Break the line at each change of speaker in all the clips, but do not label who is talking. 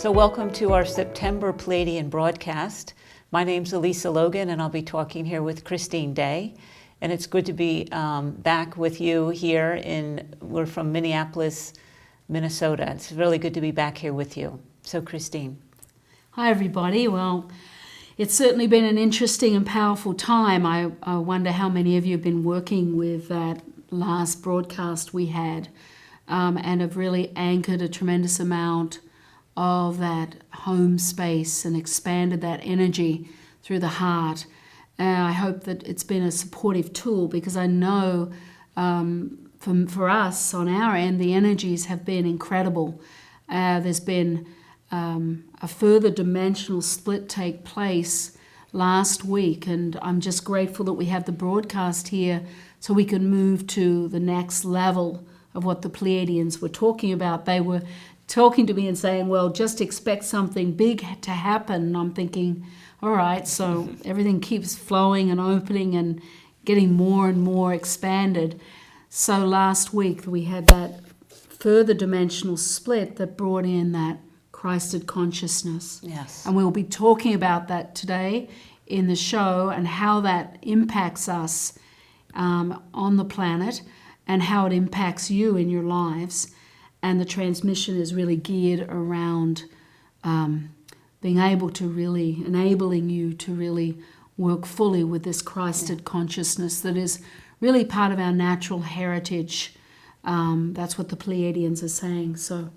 So welcome to our September Pleiadian broadcast. My name's Alisa Logan, and I'll be talking here with Christine Day. And it's good to be back with you here. We're from Minneapolis, Minnesota. It's really good to be back here with you. So Christine.
Hi everybody. Well, it's certainly been an interesting and powerful time. I wonder how many of you have been working with that last broadcast we had and have really anchored a tremendous amount of that home space and expanded that energy through the heart. I hope that it's been a supportive tool, because I know for us on our end, the energies have been incredible. There's been a further dimensional split take place last week, and I'm just grateful that we have the broadcast here so we can move to the next level of what the Pleiadians were talking about. They were talking to me and saying, well, just expect something big to happen. And I'm thinking, all right, so everything keeps flowing and opening and getting more and more expanded. So last week we had that further dimensional split that brought in that Christed consciousness.
Yes.
And we'll be talking about that today in the show, and how that impacts us on the planet and how it impacts you in your lives. And the transmission is really geared around being able to really, enabling you to really work fully with this Christed consciousness that is really part of our natural heritage. That's what the Pleiadians are saying. So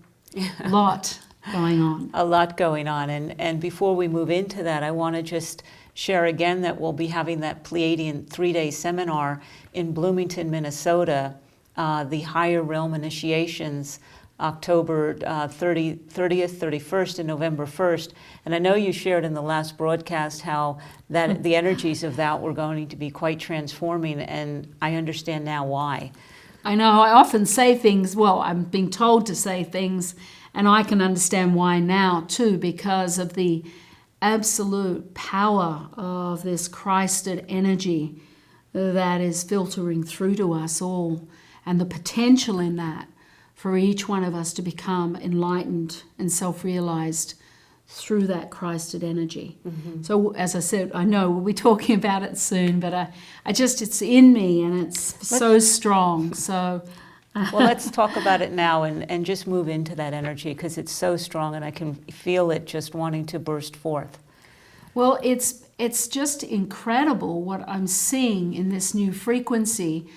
a lot going on.
A lot going on. And before we move into that, I want to just share again that we'll be having that Pleiadian 3-day seminar in Bloomington, Minnesota, the Higher Realm Initiations, October 30th, 31st, and November 1st. And I know you shared in the last broadcast how that the energies of that were going to be quite transforming, and I understand now why.
I know, I often say things, well, I'm being told to say things, and I can understand why now too, because of the absolute power of this Christed energy that is filtering through to us all, and the potential in that for each one of us to become enlightened and self-realized through that Christed energy. Mm-hmm. So as I said, I know we'll be talking about it soon, but it's in me, and it's so strong. So
well, let's talk about it now and just move into that energy, because it's so strong and I can feel it just wanting to burst forth.
Well, it's just incredible what I'm seeing in this new frequency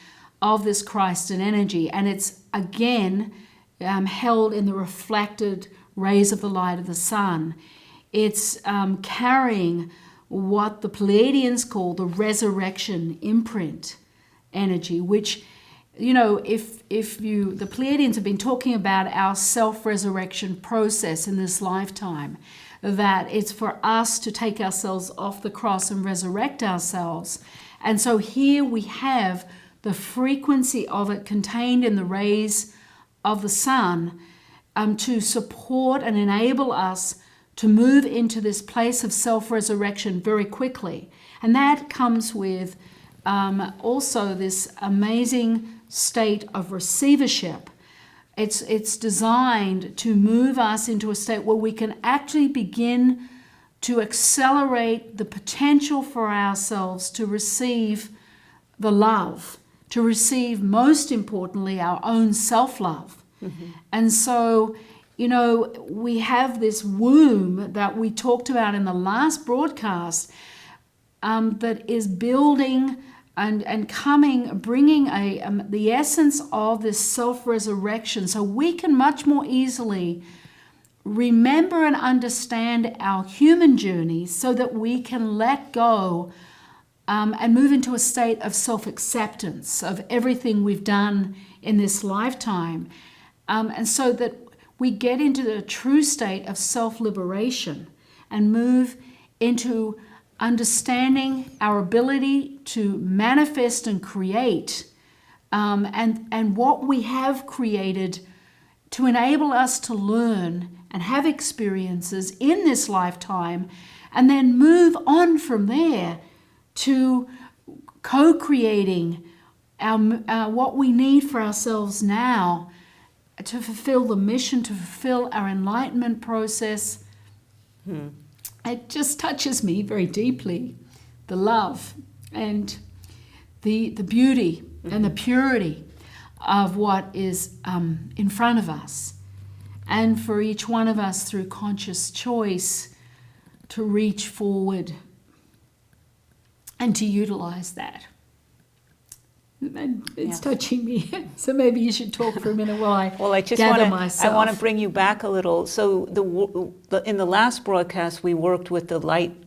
of this Christed energy, and it's again held in the reflected rays of the light of the sun. It's carrying what the Pleiadians call the resurrection imprint energy, which, you know, the Pleiadians have been talking about our self-resurrection process in this lifetime, that it's for us to take ourselves off the cross and resurrect ourselves. And so here we have the frequency of it contained in the rays of the sun to support and enable us to move into this place of self-resurrection very quickly. And that comes with also this amazing state of receivership. It's designed to move us into a state where we can actually begin to accelerate the potential for ourselves to receive the love, to receive, most importantly, our own self-love. Mm-hmm. And so, you know, we have this womb that we talked about in the last broadcast that is building and coming, bringing the essence of this self-resurrection, so we can much more easily remember and understand our human journey, so that we can let go and move into a state of self-acceptance of everything we've done in this lifetime, and so that we get into the true state of self-liberation and move into understanding our ability to manifest and create, and what we have created to enable us to learn and have experiences in this lifetime, and then move on from there to co-creating what we need for ourselves now to fulfill the mission, to fulfill our enlightenment process. It just touches me very deeply, the love and the beauty and the purity of what is in front of us. And for each one of us, through conscious choice, to reach forward and to utilize that. And it's touching me. So maybe you should talk for a minute while I gather myself.
I want to bring you back a little. So in the last broadcast, we worked with the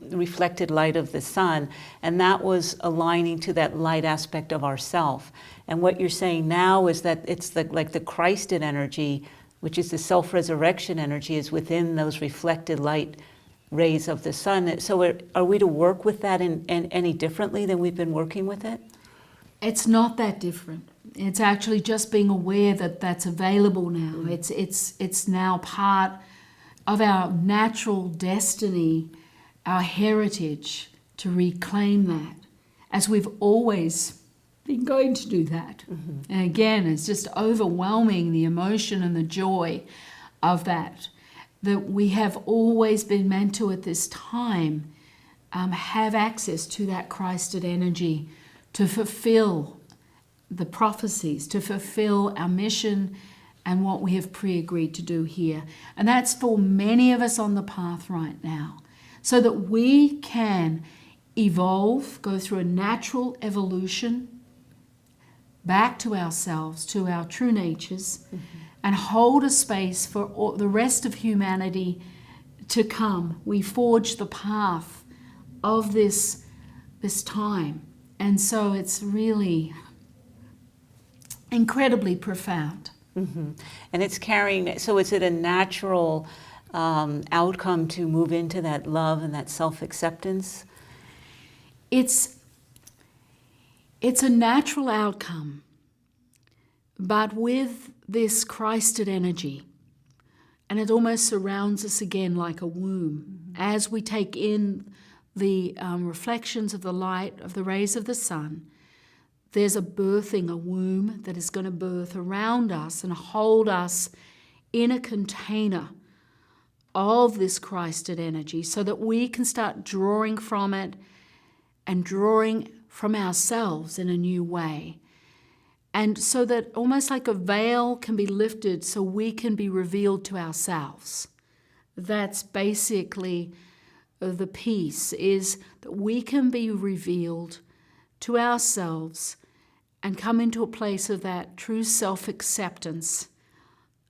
reflected light of the sun, and that was aligning to that light aspect of ourself. And what you're saying now is that it's like the Christed energy, which is the self-resurrection energy, is within those reflected light rays of the sun. So are we to work with that in any differently than we've been working with it?
It's not that different. It's actually just being aware that that's available now. It's now part of our natural destiny, our heritage, to reclaim that, as we've always been going to do that. And again, it's just overwhelming, the emotion and the joy of that we have always been meant to at this time have access to that Christed energy, to fulfill the prophecies, to fulfill our mission and what we have pre-agreed to do here. And that's for many of us on the path right now, so that we can evolve, go through a natural evolution back to ourselves, to our true natures, and hold a space for the rest of humanity to come. We forge the path of this time. And so it's really incredibly profound.
And it's carrying, so is it a natural outcome to move into that love and that self-acceptance?
It's a natural outcome, but with this Christed energy, and it almost surrounds us again like a womb, as we take in the reflections of the light of the rays of the sun. There's a womb that is going to birth around us and hold us in a container of this Christed energy, so that we can start drawing from it and drawing from ourselves in a new way. And so that almost like a veil can be lifted so we can be revealed to ourselves. That's basically the piece, is that we can be revealed to ourselves and come into a place of that true self-acceptance,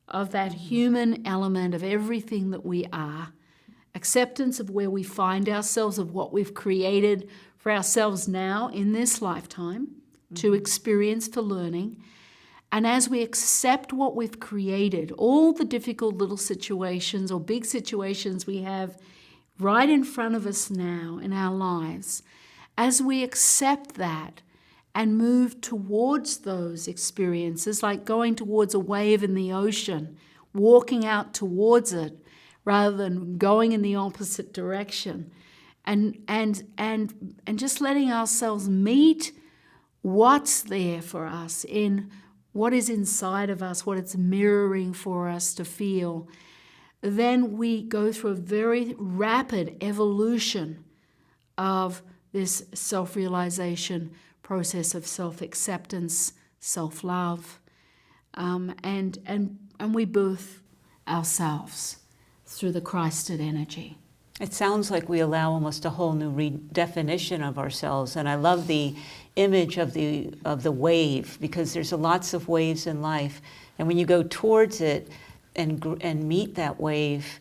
of that human element of everything that we are, acceptance of where we find ourselves, of what we've created for ourselves now in this lifetime to experience, for learning. And as we accept what we've created, all the difficult little situations or big situations we have right in front of us now in our lives, as we accept that and move towards those experiences, like going towards a wave in the ocean, walking out towards it rather than going in the opposite direction, and just letting ourselves meet what's there for us, in what is inside of us, what it's mirroring for us to feel. Then we go through a very rapid evolution of this self-realization process of self-acceptance, self-love, and we birth ourselves through the Christed energy.
It sounds like we allow almost a whole new redefinition of ourselves, and I love the image of the wave, because there's lots of waves in life, and when you go towards it and meet that wave,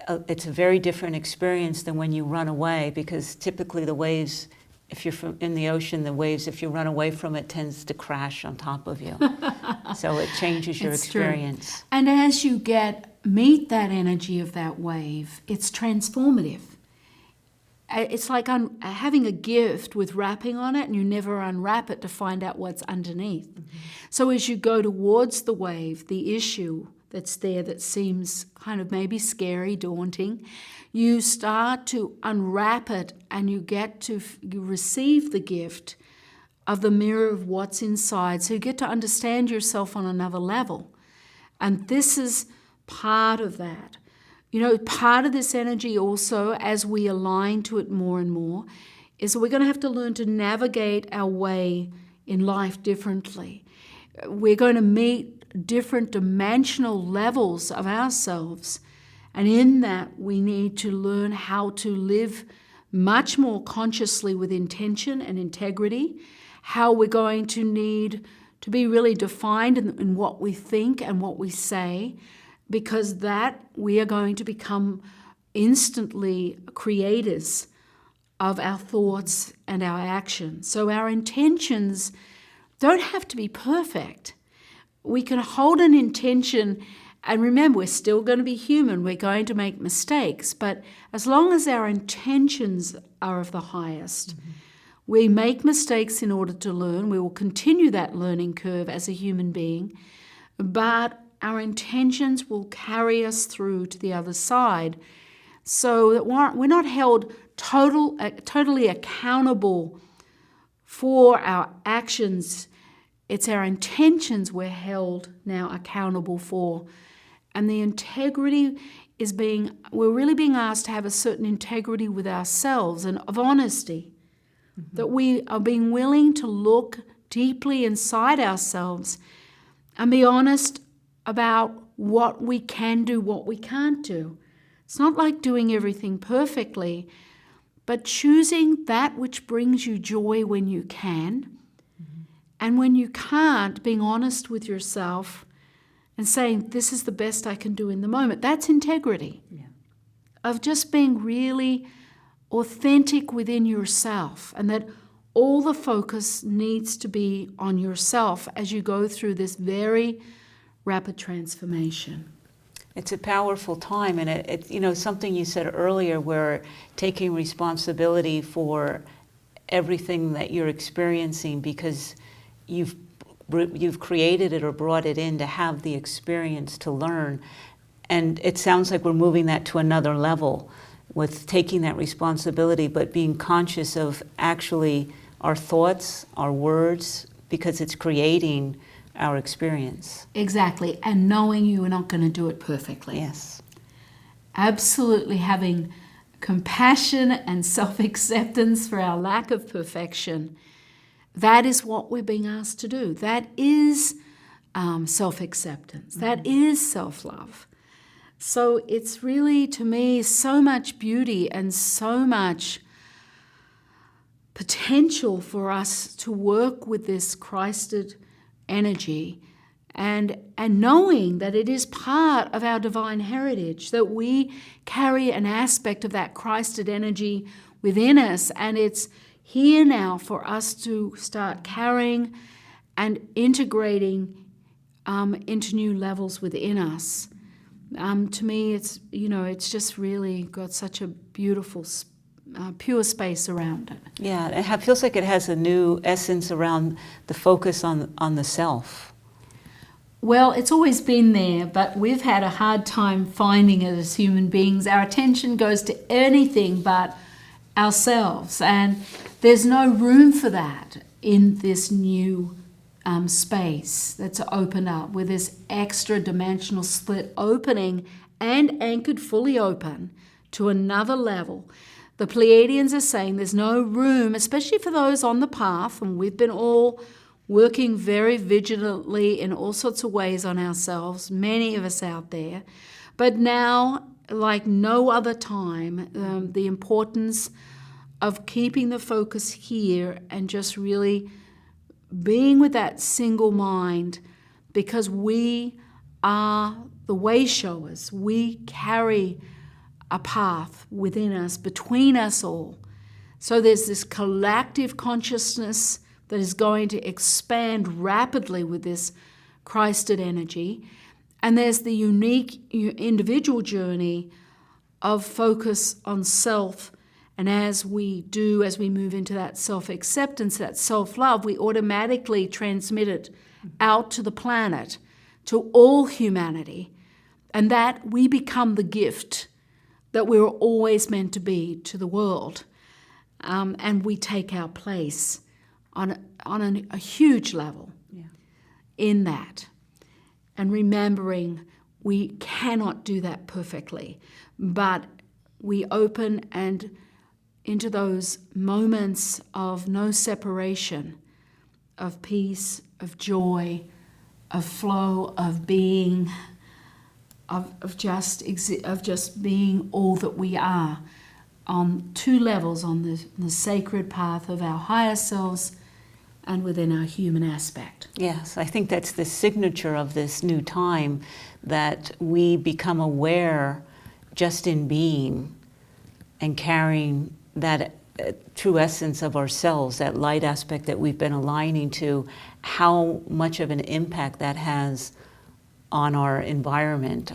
it's a very different experience than when you run away, because typically the waves, if you're in the ocean, the waves, if you run away from it, tends to crash on top of you. So it changes your experience.
True. And as you meet that energy of that wave, it's transformative. It's like having a gift with wrapping on it, and you never unwrap it to find out what's underneath. So as you go towards the wave, the issue that's there that seems kind of maybe scary, daunting, you start to unwrap it, and you get to you receive the gift of the mirror of what's inside. So you get to understand yourself on another level. And this is part of that. Part of this energy also, as we align to it more and more, is we're going to have to learn to navigate our way in life differently. We're going to meet different dimensional levels of ourselves. And in that, we need to learn how to live much more consciously with intention and integrity, how we're going to need to be really defined in what we think and what we say, because that we are going to become instantly creators of our thoughts and our actions. So our intentions don't have to be perfect. We can hold an intention, and remember, we're still going to be human. We're going to make mistakes, but as long as our intentions are of the highest, we make mistakes in order to learn. We will continue that learning curve as a human being, but our intentions will carry us through to the other side, so that we're not held totally accountable for our actions. It's our intentions we're held now accountable for. And the integrity we're really being asked to have a certain integrity with ourselves and of honesty. That we are being willing to look deeply inside ourselves and be honest about what we can do, what we can't do. It's not like doing everything perfectly, but choosing that which brings you joy when you can. And when you can't, being honest with yourself and saying, this is the best I can do in the moment. That's integrity.
Yeah.
Of just being really authentic within yourself, and that all the focus needs to be on yourself as you go through this very rapid transformation.
It's a powerful time, and it something you said earlier, where taking responsibility for everything that you're experiencing, because you've created it or brought it in to have the experience to learn. And it sounds like we're moving that to another level with taking that responsibility, but being conscious of actually our thoughts, our words, because it's creating our experience.
Exactly, and knowing you are not going to do it perfectly.
Yes.
Absolutely having compassion and self-acceptance for our lack of perfection. That is what we're being asked to do. That is self-acceptance. That is self-love. So it's really, to me, so much beauty and so much potential for us to work with this Christed energy, and knowing that it is part of our divine heritage, that we carry an aspect of that Christed energy within us, and it's here now for us to start carrying and integrating into new levels within us. To me, it's just really got such a beautiful, pure space around it.
Yeah, it feels like it has a new essence around the focus on the self.
Well, it's always been there, but we've had a hard time finding it as human beings. Our attention goes to anything but ourselves, and there's no room for that in this new space that's opened up, with this extra dimensional split opening and anchored fully open to another level. The Pleiadians are saying there's no room, especially for those on the path, and we've been all working very vigilantly in all sorts of ways on ourselves, many of us out there. But now, like no other time, the importance of keeping the focus here and just really being with that single mind, because we are the way showers. We carry a path within us, between us all. So there's this collective consciousness that is going to expand rapidly with this Christed energy. And there's the unique individual journey of focus on self. And as we move into that self-acceptance, that self-love, we automatically transmit it out to the planet, to all humanity. And that we become the gift that we were always meant to be to the world. And we take our place on a huge level in that. and remembering we cannot do that perfectly, but we open and into those moments of no separation, of peace, of joy, of flow, of being, of just being all that we are, on two levels, on the sacred path of our higher selves and within our human aspect.
Yes, I think that's the signature of this new time, that we become aware just in being and carrying that true essence of ourselves, that light aspect that we've been aligning to, how much of an impact that has on our environment,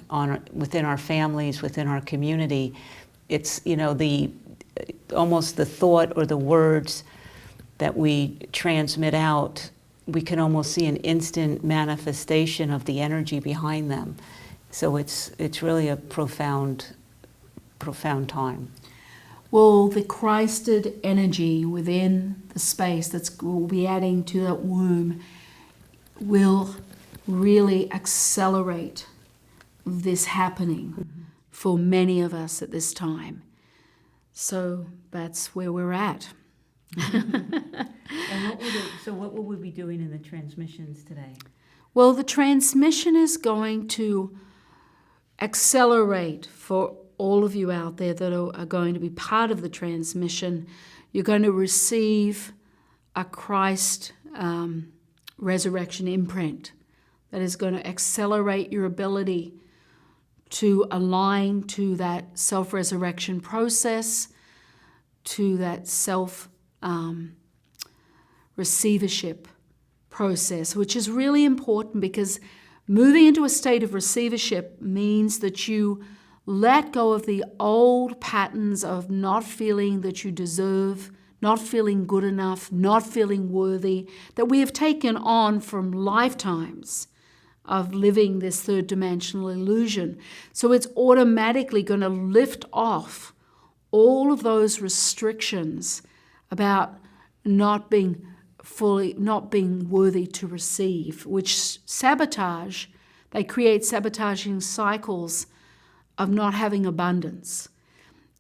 within our families, within our community. It's, almost the thought or the words that we transmit out, we can almost see an instant manifestation of the energy behind them. So it's really a profound time.
Well, the Christed energy within the space we'll be adding to that womb will really accelerate this happening for many of us at this time. So that's where we're at.
And what will we be doing in the transmissions today?
Well, the transmission is going to accelerate for all of you out there that are going to be part of the transmission. You're going to receive a Christ resurrection imprint that is going to accelerate your ability to align to that self-resurrection process, to that self-receivership process, which is really important, because moving into a state of receivership means that you let go of the old patterns of not feeling that you deserve, not feeling good enough, not feeling worthy, that we have taken on from lifetimes of living this third dimensional illusion. So it's automatically going to lift off all of those restrictions about not being worthy to receive, which they create sabotaging cycles of not having abundance.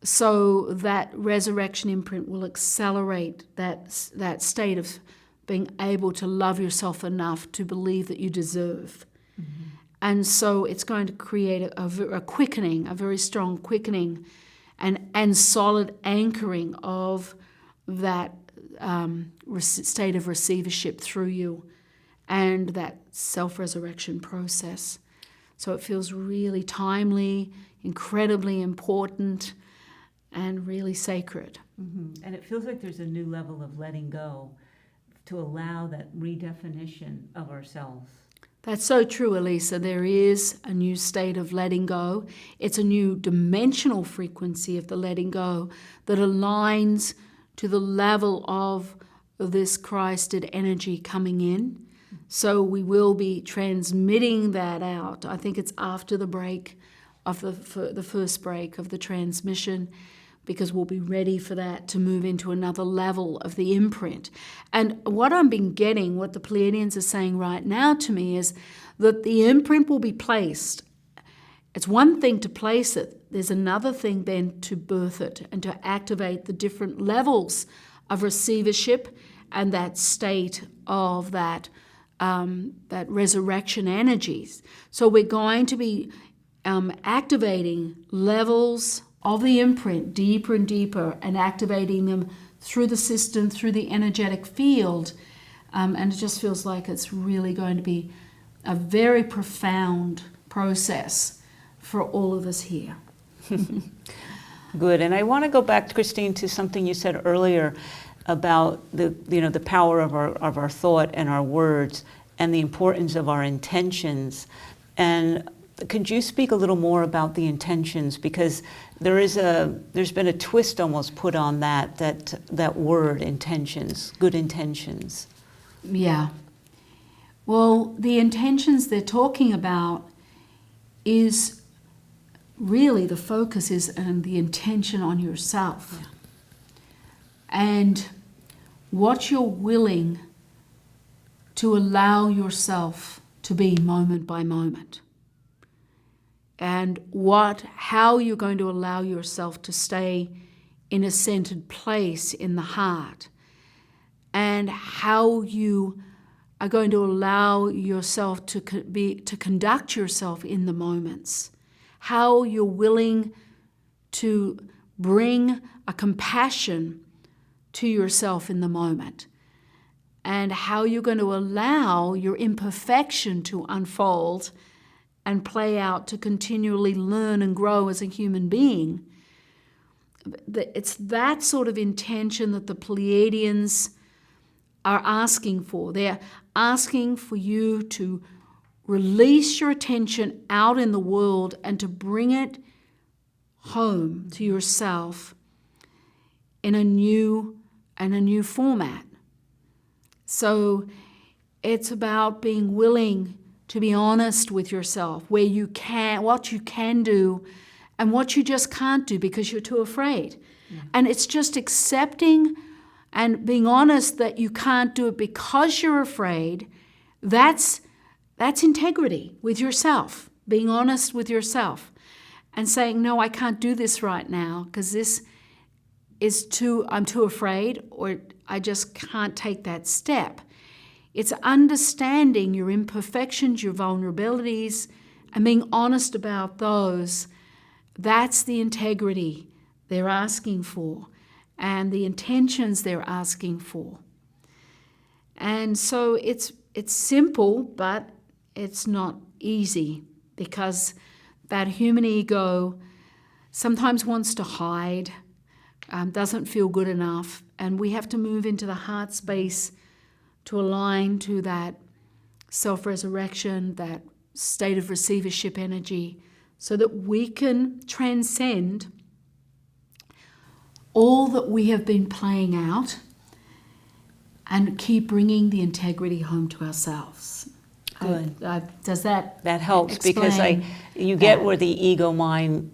So that resurrection imprint will accelerate that state of being able to love yourself enough to believe that you deserve. Mm-hmm. And so it's going to create a quickening, a very strong quickening and solid anchoring of that state of receivership through you and that self-resurrection process. So it feels really timely, incredibly important, and really sacred.
Mm-hmm. And it feels like there's a new level of letting go to allow that redefinition of ourselves.
That's so true, Alisa. There is a new state of letting go. It's a new dimensional frequency of the letting go that aligns to the level of this Christed energy coming in. So we will be transmitting that out. I think it's after the break of the first break of the transmission, because we'll be ready for that to move into another level of the imprint. And what I've been getting, what the Pleiadians are saying right now to me, is that the imprint will be placed. It's one thing to place it. There's another thing then to birth it and to activate the different levels of receivership and that state of that resurrection energies. So we're going to be activating levels of the imprint deeper and deeper, and activating them through the system, through the energetic field. And it just feels like it's really going to be a very profound process for all of us here.
Good. And I want to go back, Christine, to something you said earlier about the power of our thought and our words, and the importance of our intentions. And could you speak a little more about the intentions? Because there's been a twist almost put on that word, intentions, good intentions.
Yeah. Well, the intentions they're talking about is really, the focus is on the intention on yourself. Yeah. And what you're willing to allow yourself to be moment by moment. And how you're going to allow yourself to stay in a centered place in the heart, and how you are going to allow yourself to conduct yourself in the moments, how you're willing to bring a compassion to yourself in the moment, and how you're going to allow your imperfection to unfold and play out to continually learn and grow as a human being. It's that sort of intention that the Pleiadians are asking for. They're asking for you to release your attention out in the world and to bring it home to yourself in a new format. So it's about being willing to be honest with yourself, what you can do and what you just can't do because you're too afraid. Yeah. And it's just accepting and being honest that you can't do it because you're afraid. That's integrity with yourself, being honest with yourself and saying, no, I can't do this right now because I'm too afraid, or I just can't take that step. It's understanding your imperfections, your vulnerabilities, and being honest about those. That's the integrity they're asking for and the intentions they're asking for. And so it's simple, but it's not easy, because that human ego sometimes wants to hide, doesn't feel good enough, and we have to move into the heart space to align to that self-resurrection, that state of receivership energy, so that we can transcend all that we have been playing out and keep bringing the integrity home to ourselves.
Good.
Does that
helps
explain
because you get where the ego mind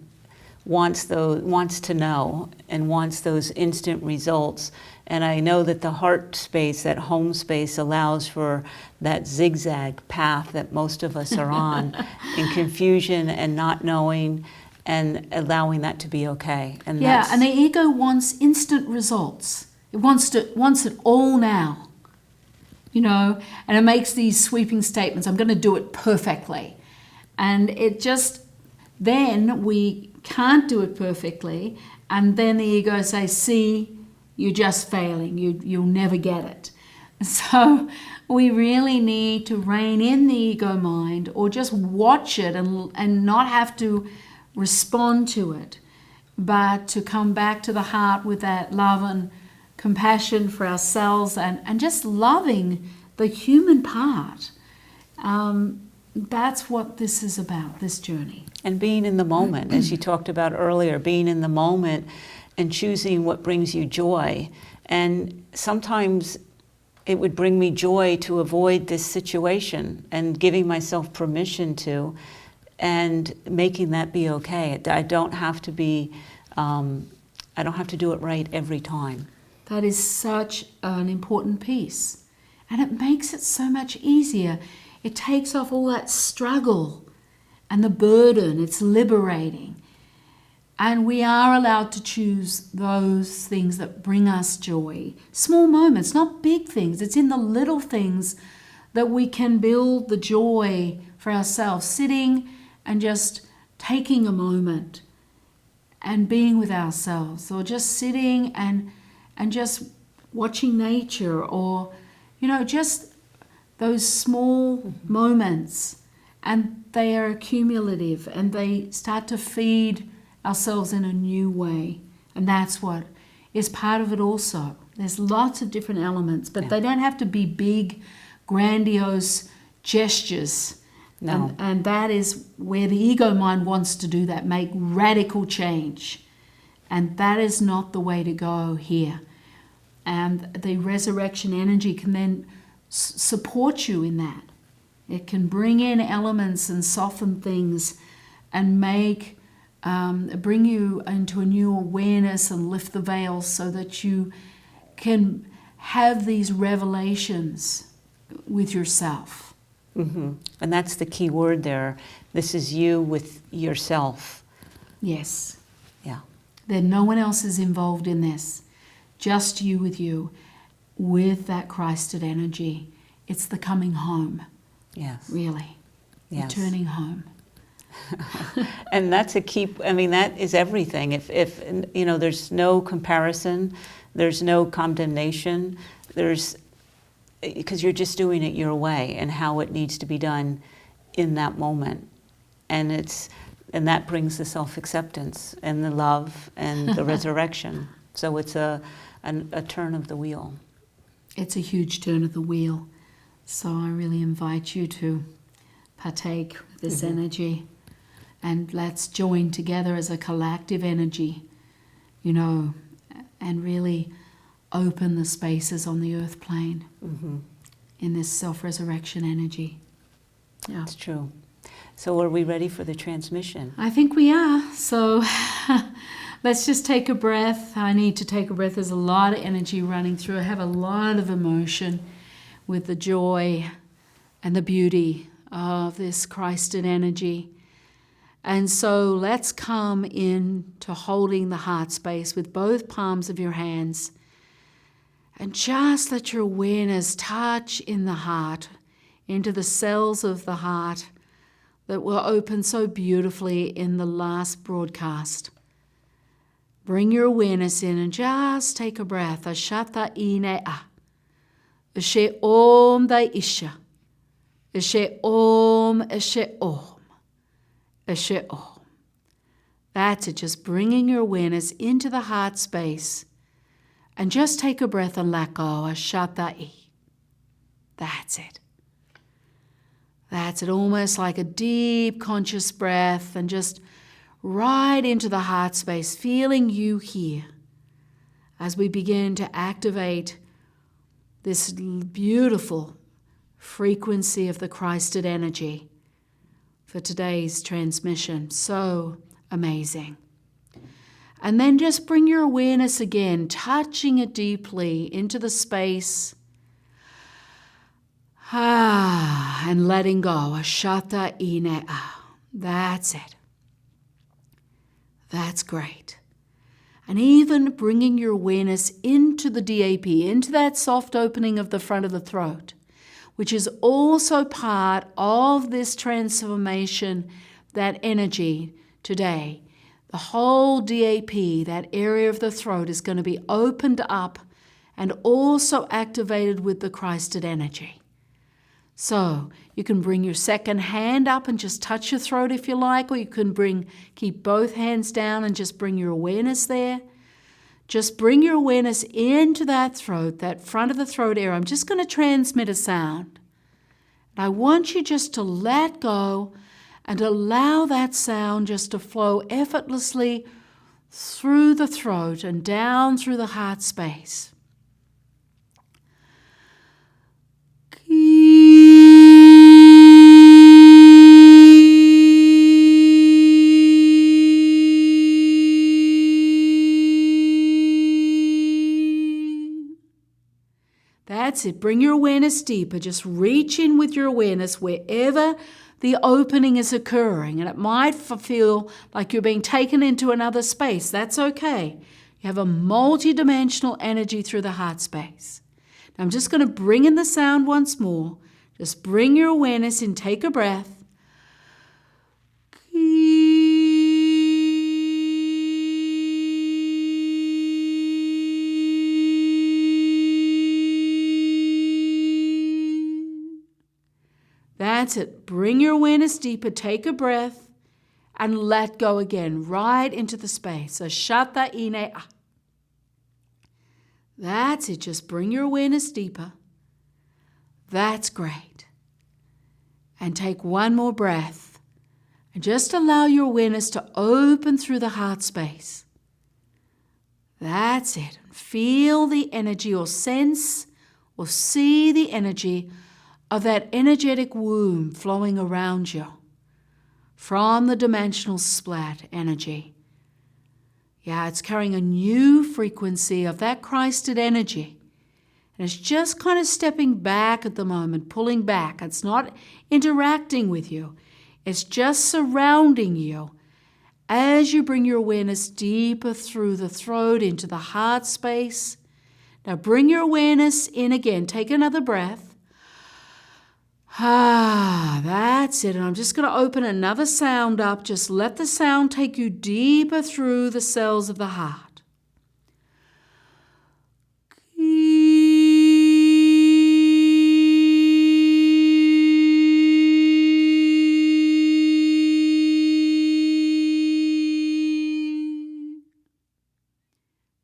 wants to know and wants those instant results. And I know that the heart space, that home space, allows for that zigzag path that most of us are on in confusion and not knowing, and allowing that to be okay. And
and the ego wants instant results. It wants it all now, and it makes these sweeping statements. I'm going to do it perfectly, and then we can't do it perfectly, and then the ego says, "See, you're just failing. You'll never get it." So we really need to rein in the ego mind, or just watch it and not have to respond to it, but to come back to the heart with that love and compassion for ourselves and just loving the human part. That's what this is about, this journey.
And being in the moment, as you talked about earlier, being in the moment and choosing what brings you joy. And sometimes it would bring me joy to avoid this situation, and giving myself permission to, and making that be okay. I don't have to do it right every time.
That is such an important piece. And it makes it so much easier. It takes off all that struggle and the burden. It's liberating. And we are allowed to choose those things that bring us joy. Small moments, not big things. It's in the little things that we can build the joy for ourselves. Sitting and just taking a moment and being with ourselves, or just sitting and just watching nature, or, just those small moments. And they are cumulative, and they start to feed ourselves in a new way. And that's what is part of it also. There's lots of different elements, but they don't have to be big, grandiose gestures.
No.
And that is where the ego mind wants to do that, make radical change. And that is not the way to go here. And the resurrection energy can then support you in that. It can bring in elements and soften things and bring you into a new awareness and lift the veil, so that you can have these revelations with yourself.
And that's the key word there. This is you with yourself.
Yes.
Yeah.
That no one else is involved in this. Just you with that Christed energy. It's the coming home,
Yes.
really.
Yes.
Returning home.
And that's a key, I mean, that is everything. If there's no comparison, there's no condemnation, because you're just doing it your way and how it needs to be done in that moment. And that brings the self-acceptance and the love and the resurrection. So it's a turn of the wheel.
It's a huge turn of the wheel. So I really invite you to partake with this energy. And let's join together as a collective energy, and really open the spaces on the earth plane in this self-resurrection energy. Yeah.
That's true. So are we ready for the transmission?
I think we are. So let's just take a breath. I need to take a breath. There's a lot of energy running through. I have a lot of emotion with the joy and the beauty of this Christed energy. And so let's come in to holding the heart space with both palms of your hands. And just let your awareness touch in the heart, into the cells of the heart that were opened so beautifully in the last broadcast. Bring your awareness in and just take a breath. Ashata inea. Ashe om dai isha. Ashe om, ashe om. Ashe om. That's it, just bringing your awareness into the heart space. And just take a breath and let go. Ashata-i. That's it. That's it, almost like a deep conscious breath, and just right into the heart space, feeling you here as we begin to activate this beautiful frequency of the Christed energy for today's transmission. So amazing. And then just bring your awareness again, touching it deeply into the space. And letting go. Ashata inea. That's it. That's great. And even bringing your awareness into the DAP, into that soft opening of the front of the throat, which is also part of this transformation, that energy today. The whole DAP, that area of the throat, is going to be opened up and also activated with the Christed energy. So you can bring your second hand up and just touch your throat if you like, or you can keep both hands down and just bring your awareness there. Just bring your awareness into that throat, that front of the throat area. I'm just going to transmit a sound. And I want you just to let go and allow that sound just to flow effortlessly through the throat and down through the heart space. That's it. Bring your awareness deeper. Just reach in with your awareness wherever the opening is occurring. And it might feel like you're being taken into another space. That's okay. You have a multi-dimensional energy through the heart space. Now I'm just going to bring in the sound once more. Just bring your awareness in. Take a breath. That's it. Bring your awareness deeper. Take a breath and let go again, right into the space. Ashata inea. That's it. Just bring your awareness deeper. That's great. And take one more breath. And just allow your awareness to open through the heart space. That's it. Feel the energy, or sense or see the energy of that energetic womb flowing around you from the dimensional splat energy. Yeah, it's carrying a new frequency of that Christed energy. And it's just kind of stepping back at the moment, pulling back. It's not interacting with you. It's just surrounding you as you bring your awareness deeper through the throat into the heart space. Now bring your awareness in again. Take another breath. That's it. And I'm just going to open another sound up. Just let the sound take you deeper through the cells of the heart.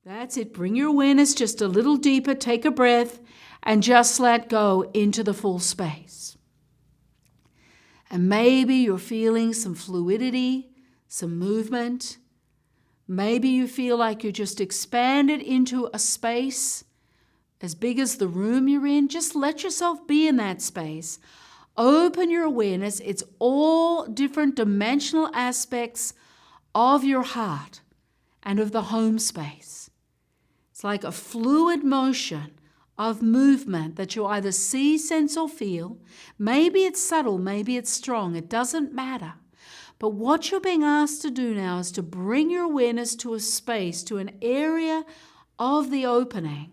That's it. Bring your awareness just a little deeper. Take a breath and just let go into the full space. And maybe you're feeling some fluidity, some movement. Maybe you feel like you're just expanded into a space as big as the room you're in. Just let yourself be in that space. Open your awareness. It's all different dimensional aspects of your heart and of the home space. It's like a fluid motion of movement that you either see, sense, or feel. Maybe it's subtle, maybe it's strong. It doesn't matter. But what you're being asked to do now is to bring your awareness to a space, to an area of the opening.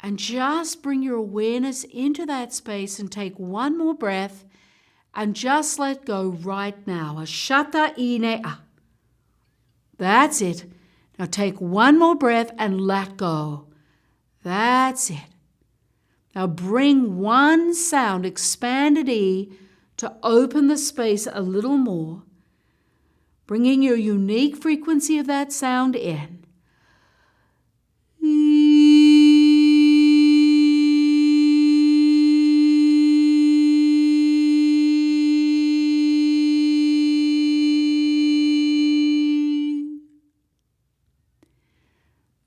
And just bring your awareness into that space and take one more breath and just let go right now. Ashata inea. That's it. Now take one more breath and let go. That's it. Now bring one sound, expanded E, to open the space a little more, bringing your unique frequency of that sound in.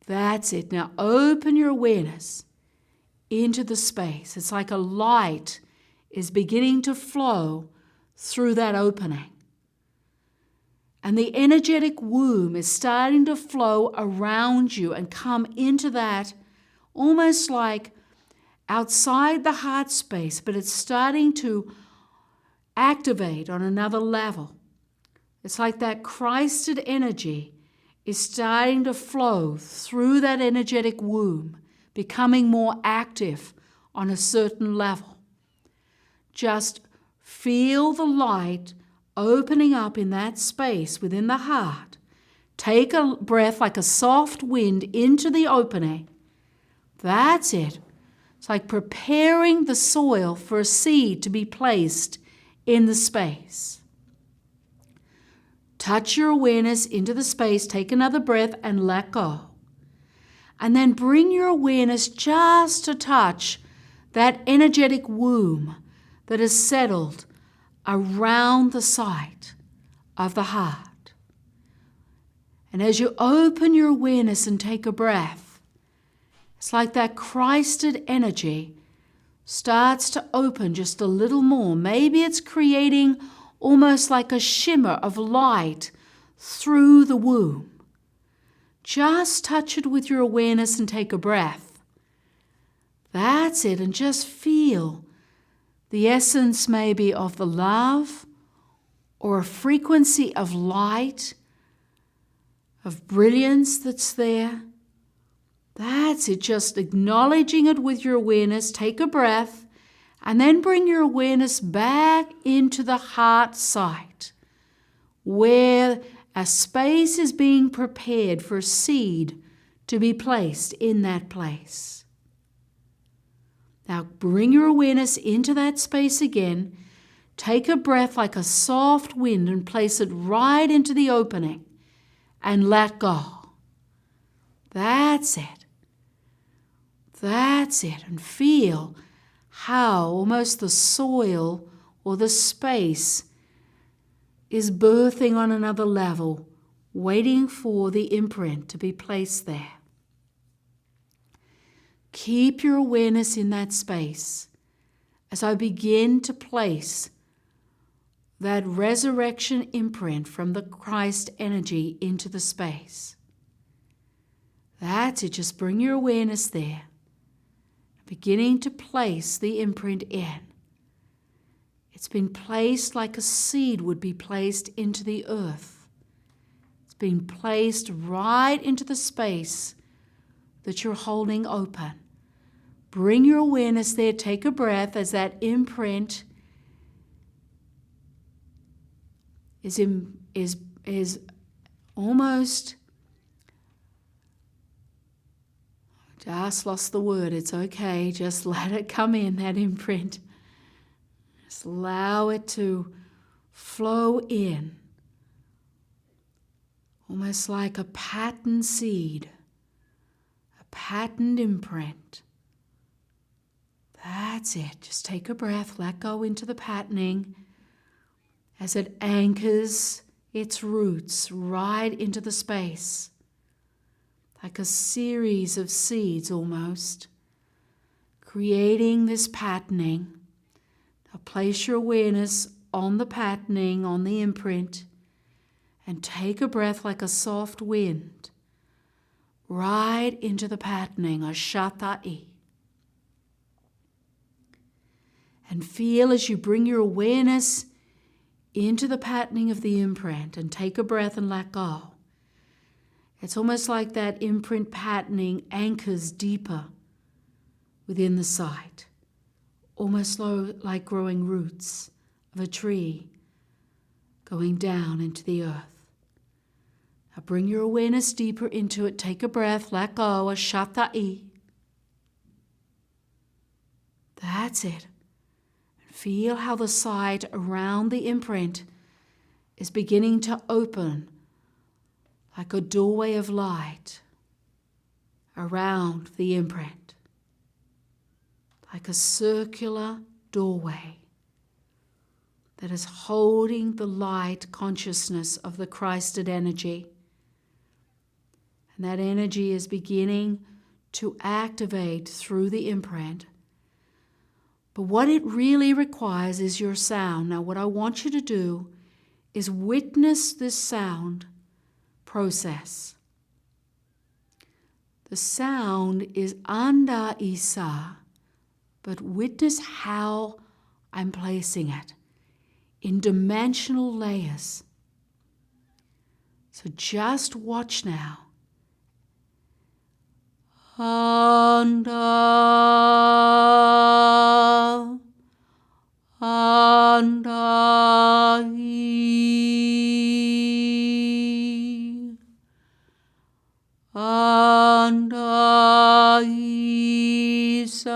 That's it. Now open your awareness into the space. It's like a light is beginning to flow through that opening. And the energetic womb is starting to flow around you and come into that almost like outside the heart space, but it's starting to activate on another level. It's like that Christed energy is starting to flow through that energetic womb, becoming more active on a certain level. Just feel the light opening up in that space within the heart. Take a breath like a soft wind into the opening. That's it. It's like preparing the soil for a seed to be placed in the space. Touch your awareness into the space. Take another breath and let go. And then bring your awareness just to touch that energetic womb that is settled around the site of the heart. And as you open your awareness and take a breath, it's like that Christed energy starts to open just a little more. Maybe it's creating almost like a shimmer of light through the womb. Just touch it with your awareness and take a breath. That's it. And just feel the essence maybe of the love or a frequency of light, of brilliance that's there. That's it. Just acknowledging it with your awareness. Take a breath. And then bring your awareness back into the heart site, where a space is being prepared for a seed to be placed in that place. Now bring your awareness into that space again. Take a breath like a soft wind and place it right into the opening and let go. That's it. That's it. And feel how almost the soil or the space is birthing on another level, waiting for the imprint to be placed there. Keep your awareness in that space as I begin to place that resurrection imprint from the Christ energy into the space. That's it. Just bring your awareness there. beginning to place the imprint in. It's been placed like a seed would be placed into the earth. It's been placed right into the space that you're holding open. Bring your awareness there. Take a breath as that imprint is almost, just lost the word. It's okay. Just let it come in, that imprint. Just allow it to flow in, almost like a patterned seed, a patterned imprint. That's it. Just take a breath, let go into the patterning as it anchors its roots right into the space, like a series of seeds almost, creating this patterning. Now place your awareness on the patterning, on the imprint, and take a breath like a soft wind right into the patterning, Ashatai. And feel as you bring your awareness into the patterning of the imprint and take a breath and let go. It's almost like that imprint patterning anchors deeper within the site, almost like growing roots of a tree going down into the earth. Now bring your awareness deeper into it. Take a breath, let go, Ashatai. That's it. Feel how the site around the imprint is beginning to open like a doorway of light around the imprint, like a circular doorway that is holding the light consciousness of the Christed energy. And that energy is beginning to activate through the imprint. But what it really requires is your sound. Now, what I want you to do is witness this sound process. The sound is Anda Isa, but witness how I'm placing it in dimensional layers. So just watch now. Anda, Anda, Anda, Isa.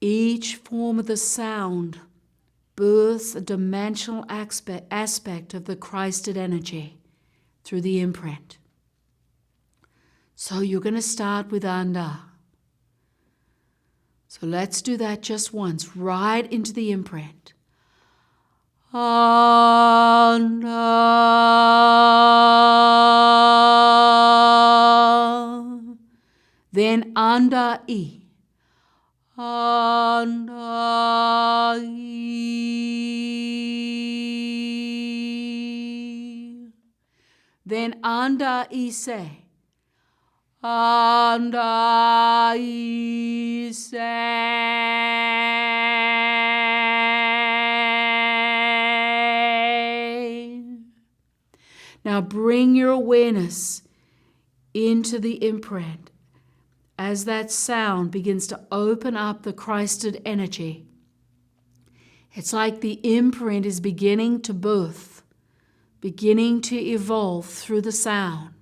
Each form of the sound births a dimensional aspect of the Christed energy through the imprint. So you're going to start with Anda. So let's do that just once, right into the imprint. Anda. Then Anda I. Anda I. Then Anda I say. Anda I say. Now bring your awareness into the imprint as that sound begins to open up the Christed energy. It's like the imprint is beginning to birth, beginning to evolve through the sound,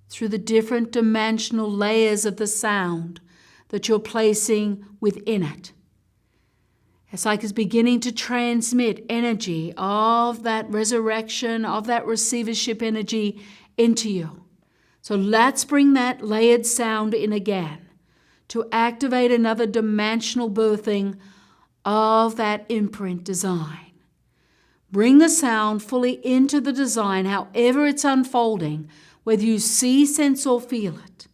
through the different dimensional layers of the sound that you're placing within it. It's like it's beginning to transmit energy of that resurrection, of that receivership energy into you. So let's bring that layered sound in again to activate another dimensional birthing of that imprint design. Bring the sound fully into the design, however it's unfolding, whether you see, sense, or feel it.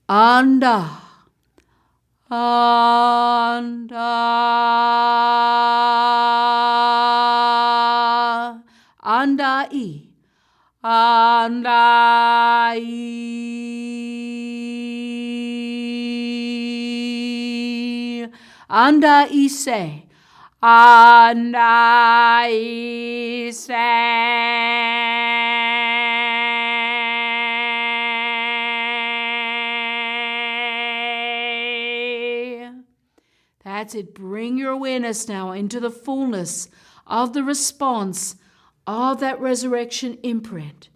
Anda. Anda. Anda I. Andai. Andaise. Andaise. That's it. Bring your awareness now into the fullness of the response of that resurrection imprint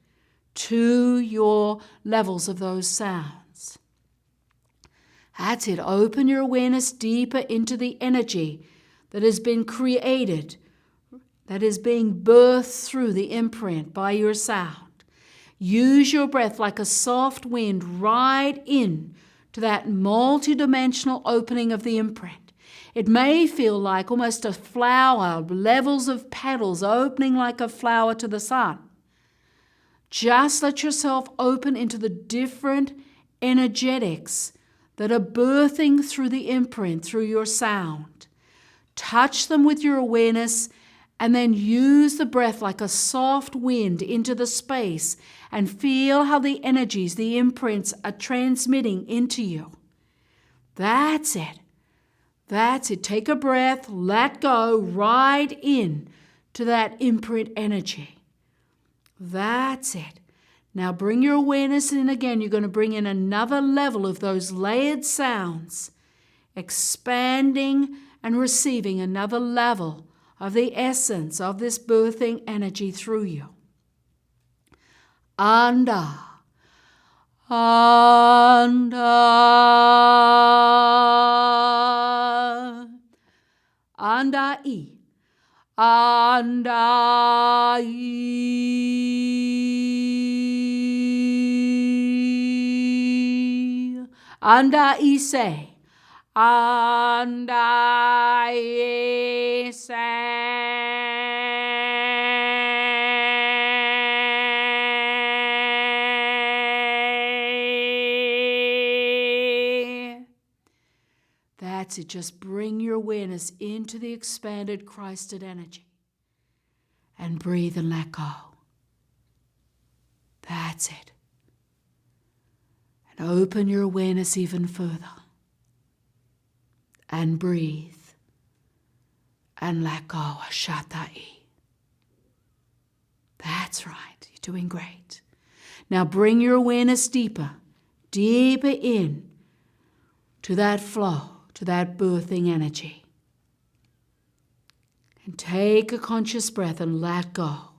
to your levels of those sounds. That's it. Open your awareness deeper into the energy that has been created, that is being birthed through the imprint by your sound. Use your breath like a soft wind right in to that multidimensional opening of the imprint. It may feel like almost a flower, levels of petals opening like a flower to the sun. Just let yourself open into the different energetics that are birthing through the imprint, through your sound. Touch them with your awareness and then use the breath like a soft wind into the space and feel how the energies, the imprints are transmitting into you. That's it. That's it. Take a breath, let go, right in to that imprint energy. That's it. Now bring your awareness in again. You're going to bring in another level of those layered sounds, expanding and receiving another level of the essence of this birthing energy through you. Anda. Anda. Andai. Andai. Andaise. Andaise. That's it. Just bring your awareness into the expanded Christed energy and breathe and let go. That's it. And open your awareness even further. And breathe and let go. Ashatai. That's right. You're doing great. Now bring your awareness deeper, deeper in to that flow, to that birthing energy. And take a conscious breath and let go,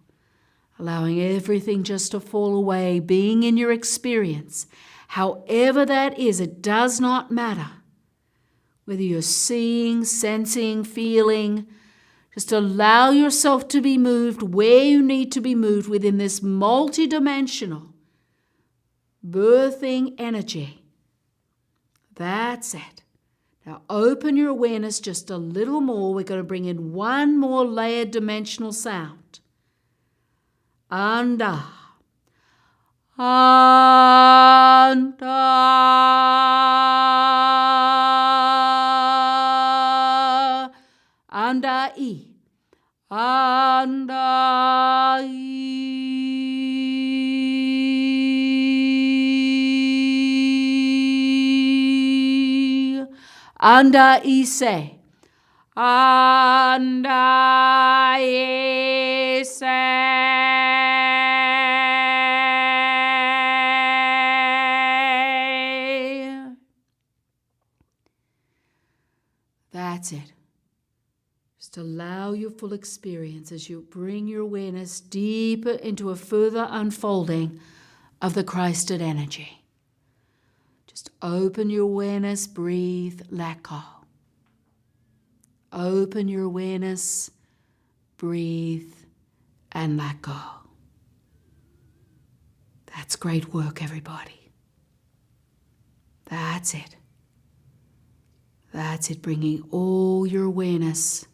allowing everything just to fall away, being in your experience. However that is, it does not matter. Whether you're seeing, sensing, feeling, just allow yourself to be moved where you need to be moved within this multidimensional birthing energy. That's it. Now open your awareness just a little more. We're going to bring in one more layered dimensional sound. Anda. Anda. Andai. Andai. Andaise. Andaise. That's it. Just allow your full experience as you bring your awareness deeper into a further unfolding of the Christed energy. Just open your awareness, breathe, let go. Open your awareness, breathe, and let go. That's great work, everybody. That's it. That's it, bringing all your awareness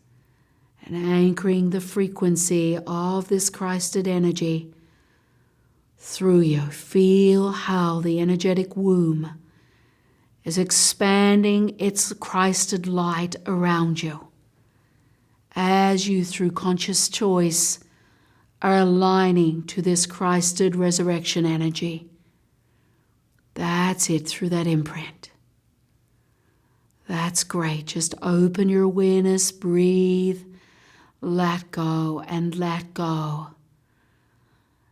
and anchoring the frequency of this Christed energy through you. Feel how the energetic womb is expanding its Christed light around you as you, through conscious choice, are aligning to this Christed resurrection energy. That's it, through that imprint. That's great. Just open your awareness, breathe, let go and let go.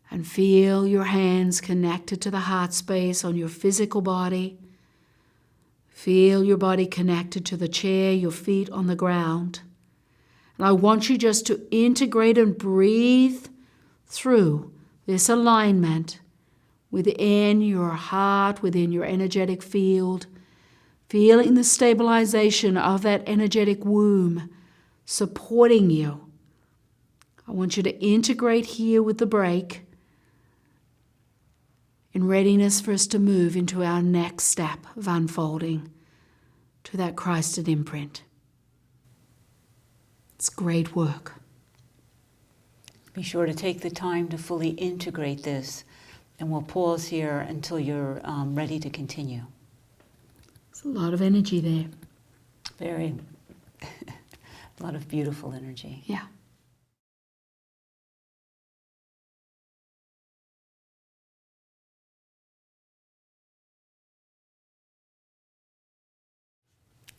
And feel your hands connected to the heart space on your physical body. Feel your body connected to the chair, your feet on the ground. And I want you just to integrate and breathe through this alignment within your heart, within your energetic field, feeling the stabilization of that energetic womb supporting you. I want you to integrate here with the break in readiness for us to move into our next step of unfolding to that Christed imprint. It's great work.
Be sure to take the time to fully integrate this, and we'll pause here until you're ready to continue.
There's a lot of energy there.
Very, a lot of beautiful energy.
Yeah.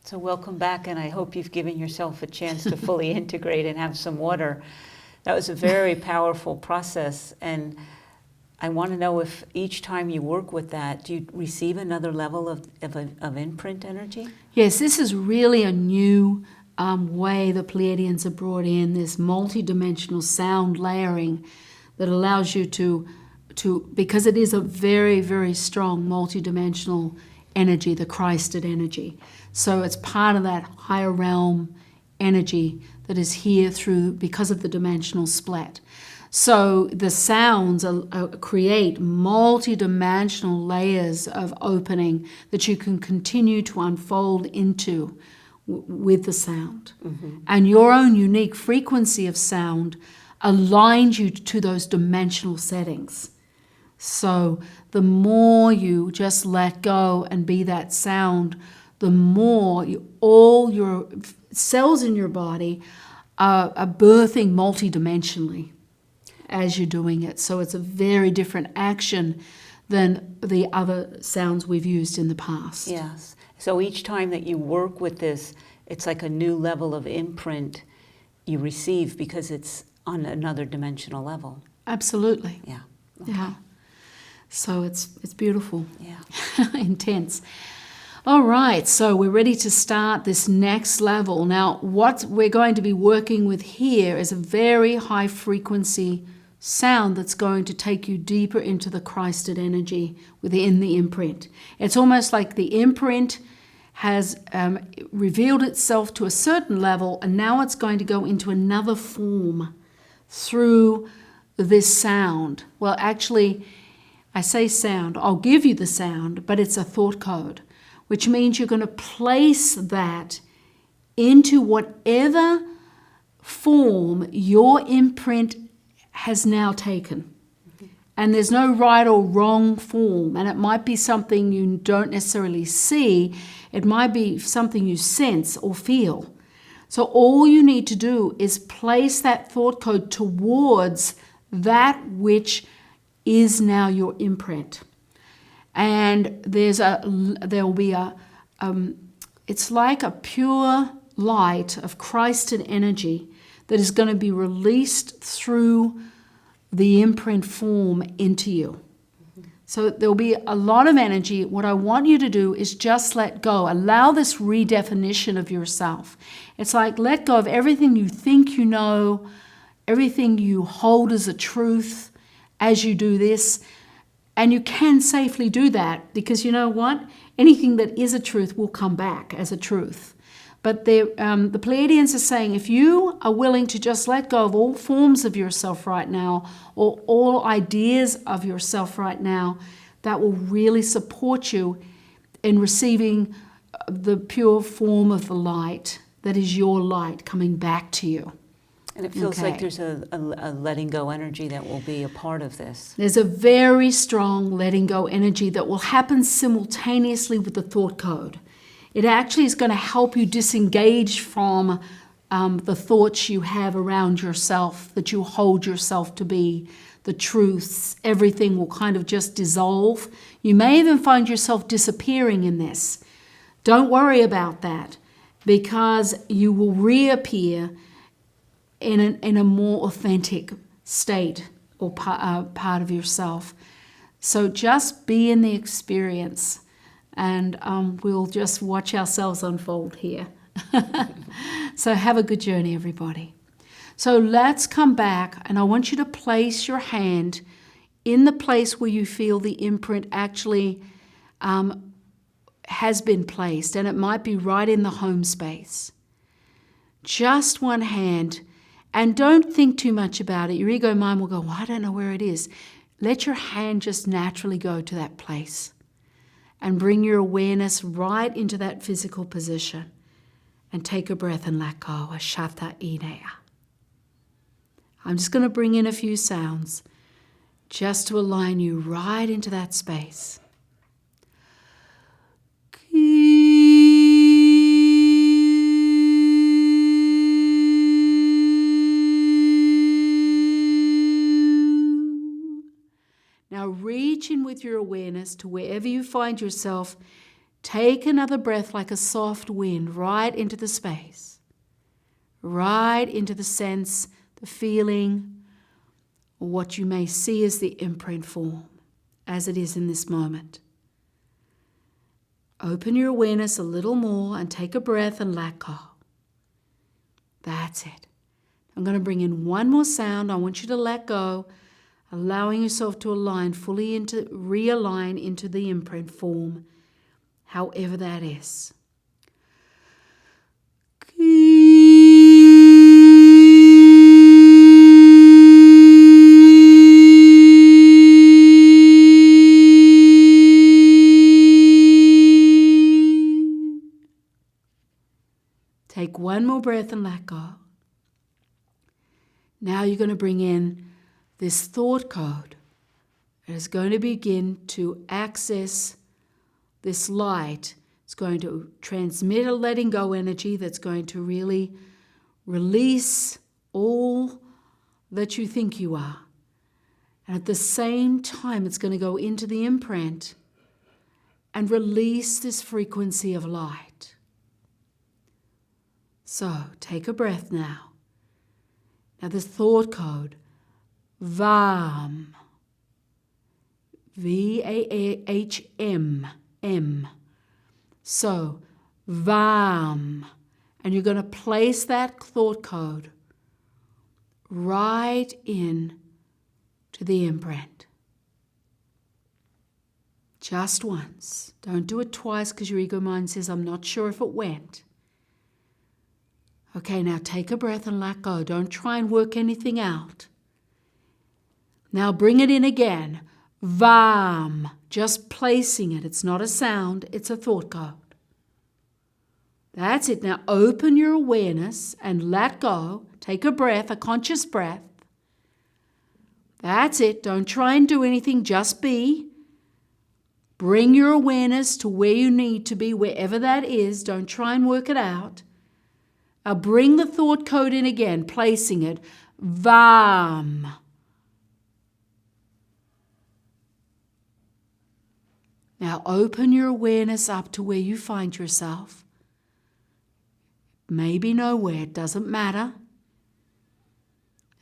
So welcome back, and I hope you've given yourself a chance to fully integrate and have some water. That was a very powerful process, and I want to know if each time you work with that, do you receive another level of imprint energy?
Yes, this is really a new way the Pleiadians have brought in this multi-dimensional sound layering that allows you to, because it is a very, very strong multi-dimensional energy, the Christed energy. So it's part of that higher realm energy that is here because of the dimensional split. So the sounds create multi-dimensional layers of opening that you can continue to unfold into with the sound. Mm-hmm. And your own unique frequency of sound aligns you to those dimensional settings. So the more you just let go and be that sound, the more all your cells in your body are birthing multidimensionally as you're doing it. So it's a very different action than the other sounds we've used in the past.
Yes. So each time that you work with this, it's like a new level of imprint you receive because it's on another dimensional level.
Absolutely.
Yeah. Okay.
Yeah. So it's beautiful.
Yeah.
Intense. All right, so we're ready to start this next level. Now, what we're going to be working with here is a very high frequency sound that's going to take you deeper into the Christed energy within the imprint. It's almost like the imprint has revealed itself to a certain level, and now it's going to go into another form through this sound. Well, actually, I say sound. I'll give you the sound, but it's a thought code, which means you're going to place that into whatever form your imprint has now taken. Mm-hmm. And there's no right or wrong form. And it might be something you don't necessarily see. It might be something you sense or feel. So all you need to do is place that thought code towards that which is now your imprint. And there'll be it's like a pure light of Christed energy that is going to be released through the imprint form into you. Mm-hmm. So there'll be a lot of energy. What I want you to do is just let go. Allow this redefinition of yourself. It's like let go of everything you think you know, everything you hold as a truth as you do this. And you can safely do that because you know what? Anything that is a truth will come back as a truth. But the Pleiadians are saying if you are willing to just let go of all forms of yourself right now or all ideas of yourself right now, that will really support you in receiving the pure form of the light that is your light coming back to you.
And it feels like there's a letting go energy that will be a part of this.
There's a very strong letting go energy that will happen simultaneously with the thought code. It actually is going to help you disengage from the thoughts you have around yourself, that you hold yourself to be, the truths, everything will kind of just dissolve. You may even find yourself disappearing in this. Don't worry about that, because you will reappear in a more authentic state or part of yourself. So just be in the experience, and we'll just watch ourselves unfold here. So have a good journey, everybody. So let's come back, and I want you to place your hand in the place where you feel the imprint actually has been placed, and it might be right in the home space. Just one hand, and don't think too much about it. Your ego mind will go, well, I don't know where it is. Let your hand just naturally go to that place and bring your awareness right into that physical position. And take a breath and let go. Ashata Inea. I'm just going to bring in a few sounds just to align you right into that space. Now reach in with your awareness to wherever you find yourself. Take another breath like a soft wind right into the space, right into the sense, the feeling, or what you may see as the imprint form, as it is in this moment. Open your awareness a little more and take a breath and let go. That's it. I'm going to bring in one more sound. I want you to let go, allowing yourself to realign into the imprint form, however that is. Take one more breath and let go. Now you're going to bring in this thought code. It is going to begin to access this light. It's going to transmit a letting go energy that's going to really release all that you think you are. And at the same time, it's going to go into the imprint and release this frequency of light. So take a breath now. Now the thought code, VAHM, VAHM, M. So, VAHM. And you're going to place that thought code right in to the imprint. Just once. Don't do it twice because your ego mind says, I'm not sure if it went. Okay, now take a breath and let go. Don't try and work anything out. Now bring it in again. VAHM. Just placing it. It's not a sound, it's a thought code. That's it. Now open your awareness and let go. Take a breath, a conscious breath. That's it. Don't try and do anything, just be. Bring your awareness to where you need to be, wherever that is. Don't try and work it out. Now bring the thought code in again, placing it. VAHM. Now open your awareness up to where you find yourself. Maybe nowhere, it doesn't matter.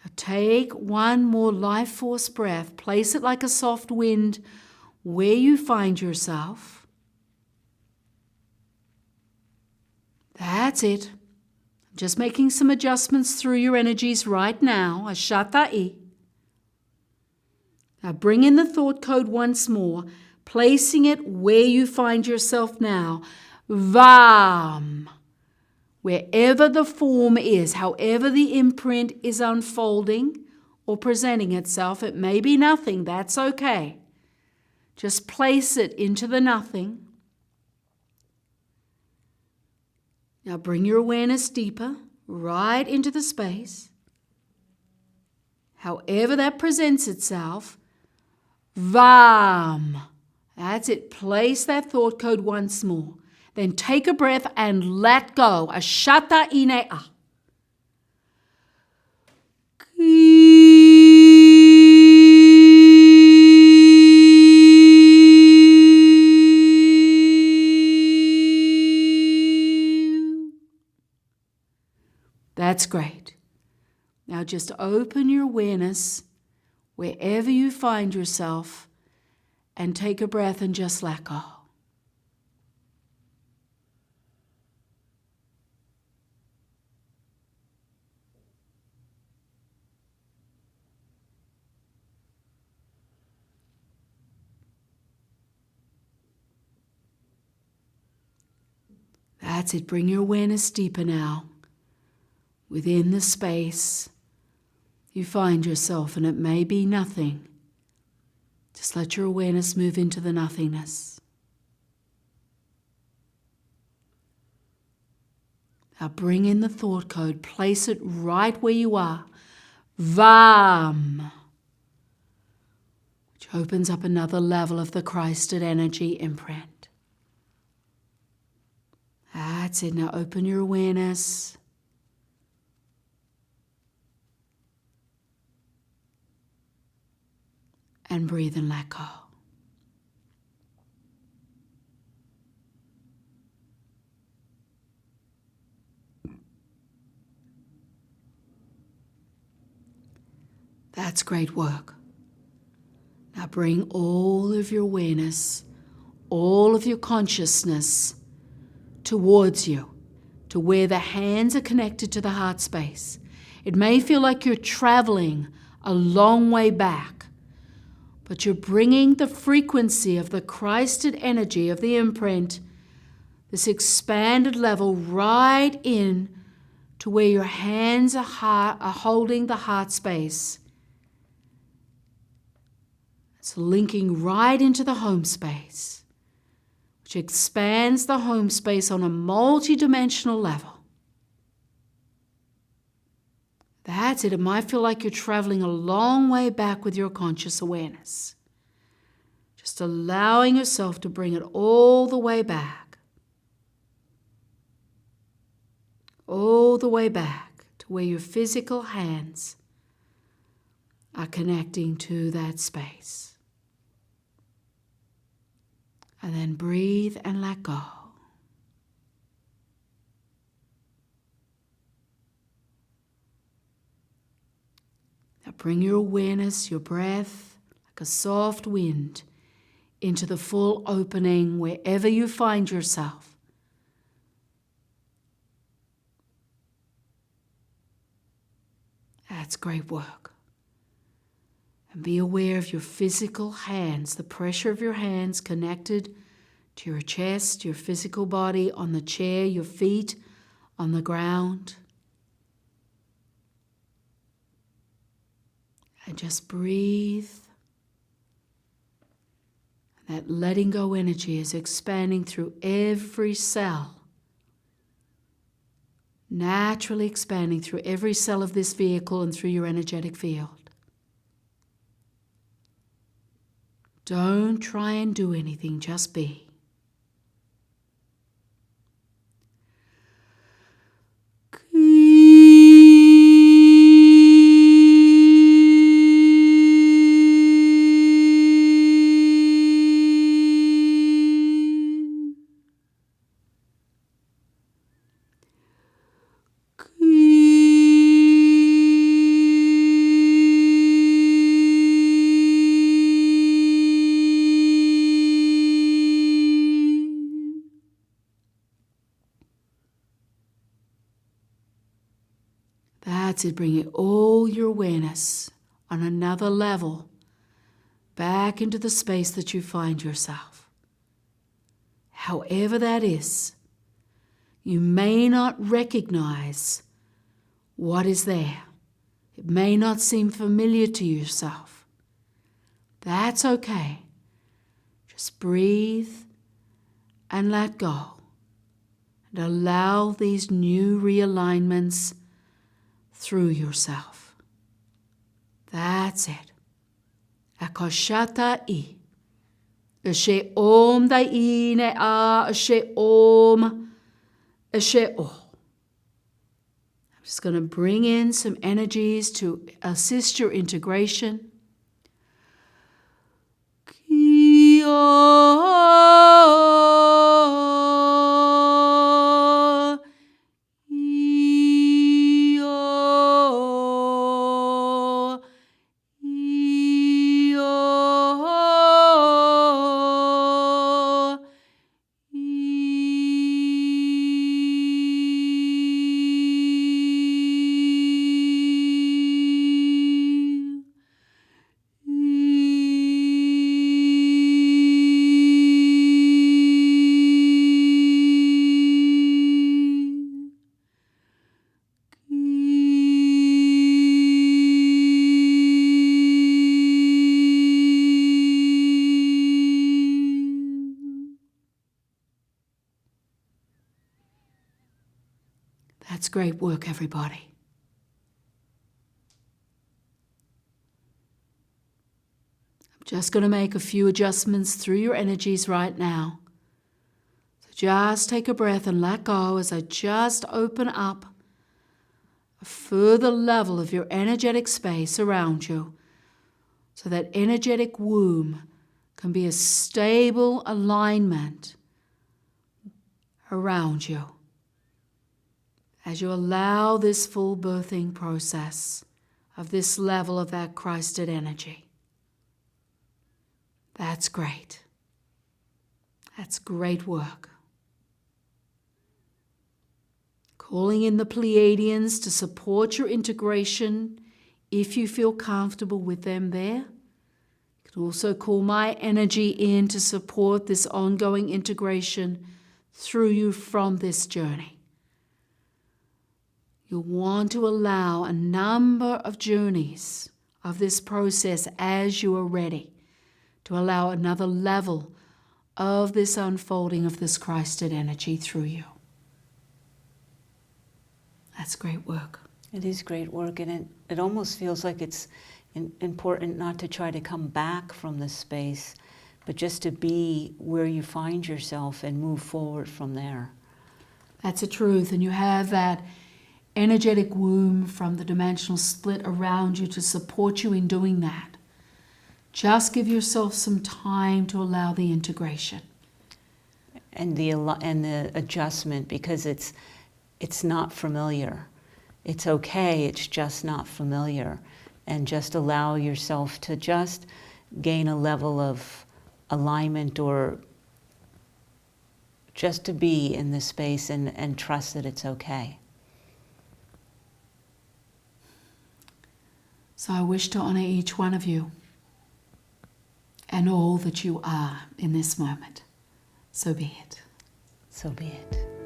Now take one more life force breath. Place it like a soft wind where you find yourself. That's it. I'm just making some adjustments through your energies right now. Ashata'i. Now bring in the thought code once more. Placing it where you find yourself now. VAHM. Wherever the form is, however the imprint is unfolding or presenting itself, it may be nothing, that's okay. Just place it into the nothing. Now bring your awareness deeper, right into the space. However that presents itself, VAHM. That's it. Place that thought code once more. Then take a breath and let go. Ashata inea. That's great. Now just open your awareness wherever you find yourself and take a breath and just let go. That's it. Bring your awareness deeper now within the space you find yourself, and it may be nothing. Just let your awareness move into the nothingness. Now bring in the thought code. Place it right where you are. VAM, which opens up another level of the Christed energy imprint. That's it. Now open your awareness. And breathe and let go. That's great work. Now bring all of your awareness, all of your consciousness towards you, to where the hands are connected to the heart space. It may feel like you're traveling a long way back, but you're bringing the frequency of the Christed energy of the imprint, this expanded level, right in to where your hands are holding the heart space. It's linking right into the home space, which expands the home space on a multi-dimensional level. That's it. It might feel like you're traveling a long way back with your conscious awareness. Just allowing yourself to bring it all the way back. All the way back to where your physical hands are connecting to that space. And then breathe and let go. Now bring your awareness, your breath, like a soft wind, into the full opening wherever you find yourself. That's great work. And be aware of your physical hands, the pressure of your hands connected to your chest, your physical body, on the chair, your feet on the ground. And just breathe. That letting go energy is expanding through every cell. Naturally expanding through every cell of this vehicle and through your energetic field. Don't try and do anything, just be. That's it, bringing all your awareness on another level back into the space that you find yourself. However that is, you may not recognize what is there. It may not seem familiar to yourself. That's okay. Just breathe and let go. And allow these new realignments through yourself. That's it. Akoshata I. Ashe om dai I ne a. Ashe om. Ashe o. Just going to bring in some energies to assist your integration. That's great work, everybody. I'm just going to make a few adjustments through your energies right now. So just take a breath and let go as I just open up a further level of your energetic space around you, so that energetic womb can be a stable alignment around you as you allow this full birthing process of this level of that Christed energy. That's great. That's great work. Calling in the Pleiadians to support your integration if you feel comfortable with them there. You can also call my energy in to support this ongoing integration through you from this journey. You'll want to allow a number of journeys of this process as you are ready to allow another level of this unfolding of this Christed energy through you. That's great work.
It is great work, and it almost feels like it's important not to try to come back from this space, but just to be where you find yourself and move forward from there.
That's a truth, and you have that energetic womb from the dimensional split around you to support you in doing that. Just give yourself some time to allow the integration.
And the adjustment, because it's not familiar. It's okay, it's just not familiar. And just allow yourself to just gain a level of alignment, or just to be in this space and trust that it's okay.
So I wish to honor each one of you and all that you are in this moment. So be it.
So be it.